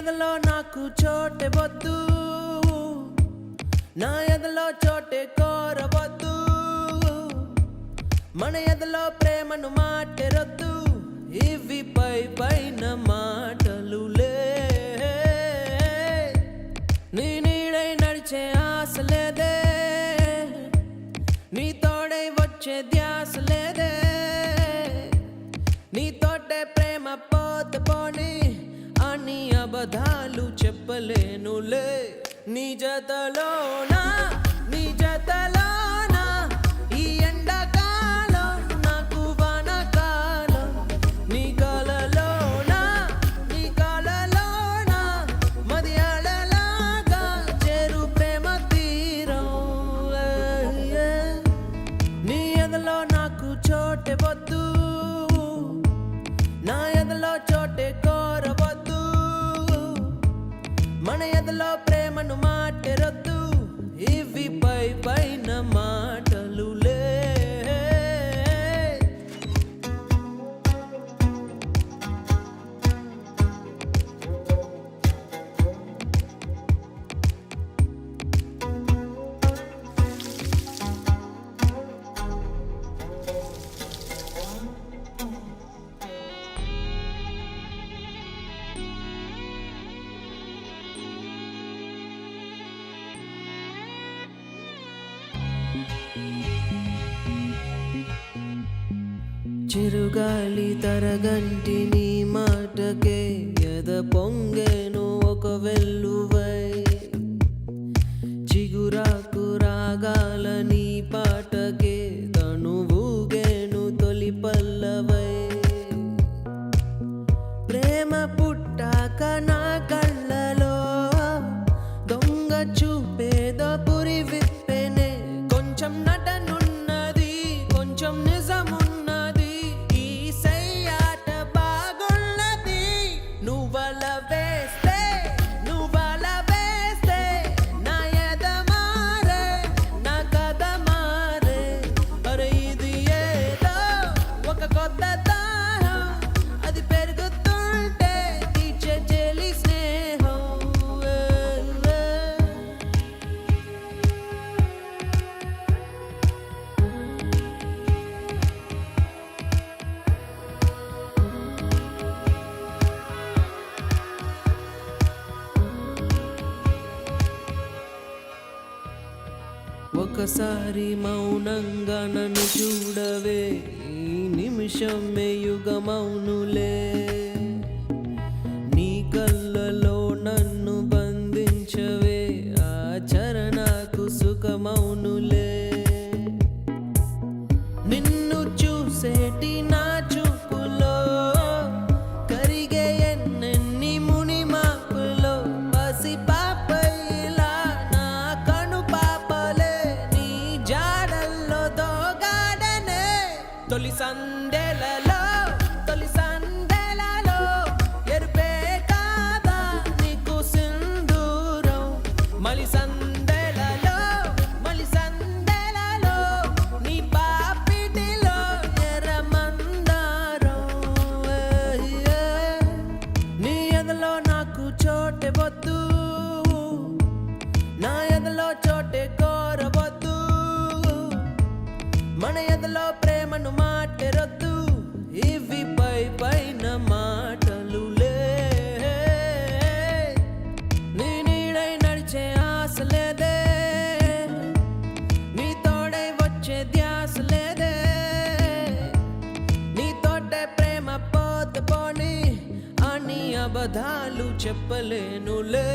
ఎదలో నాకు చోటే వద్దు, నా ఎదలో చోటే కోరవద్దు. మన ఎదలో ప్రేమను మాటెరొద్దు, ఇవి పై పైన మాటలులే. నీ నీడై నడిచే ఆశ లేదే, నీ తోడై వచ్చే ధ్యాస లేదే. నీ తోటే ప్రేమ పోతే పోని అని అబద్ధాలు చెప్పలేనులే. నీ జతలోనా నీ జతలోనా ఈ ఎండాకాలం నాకు వానకాలం. నీ కలలోనా నీ కలలోనా మది అలలాగా చేరు ప్రేమ తీరం. నీ ఎదలో నాకు చోటే వద్దు, నా ఎదలో చోటే కోరవద్దు. మన ఎదలో ప్రేమను మాటెరొద్దు, ఇవి పై పైన మాటలులే. చిరుగాలి తరగంటి నీ మాటకే ఎద పొంగేను ఒక వెల్లువై. చిగురాకు రాగాల నీ పాటకే తనువూగేను తొలి పల్లవై. ప్రేమ పుట్టాక నా కళ్ళలో దొంగ చూపేదో పురి విప్పెనే. కొంచెం నటనున్నది కొంచెం నిజమున్నది, ఒకసారి మౌనంగా నన్ను చూడవే, ఈ నిమిషమే యుగమౌనులే. నీ కళ్ళలో నన్ను బంధించవే, ఆ చరణకు సుఖమౌనులే. నిన్ను చూసేటి నా చూపులో కరిగే ఎన్నెన్ని ముని మాపులో. పసి పాపైలా నా కను పాపలే నీ జాడల్లో దోగాడనే. తొలి సందెలలో తొలి సందెలలో ఎరుపే కాదా నీకు సింధూరం. మలి సందెలలో మలి సందెలలో నీ పాపిటిలో ఎర్రమందారం. నీ ఎదలో నాకు చోటే వద్దు, నా ఎదలో చోటే కోరవద్దు. మన ఎదలో ప్రేమను మాటెరొద్దు, ఇవి పై పైన మాటలులే. నీ నీడై నడిచే ఆశ లేదే, నీ తోడై వచ్చే ధ్యాస లేదే. నీ తోటే ప్రేమ పోతే పోని అని అబద్ధాలు చెప్పలేనులే.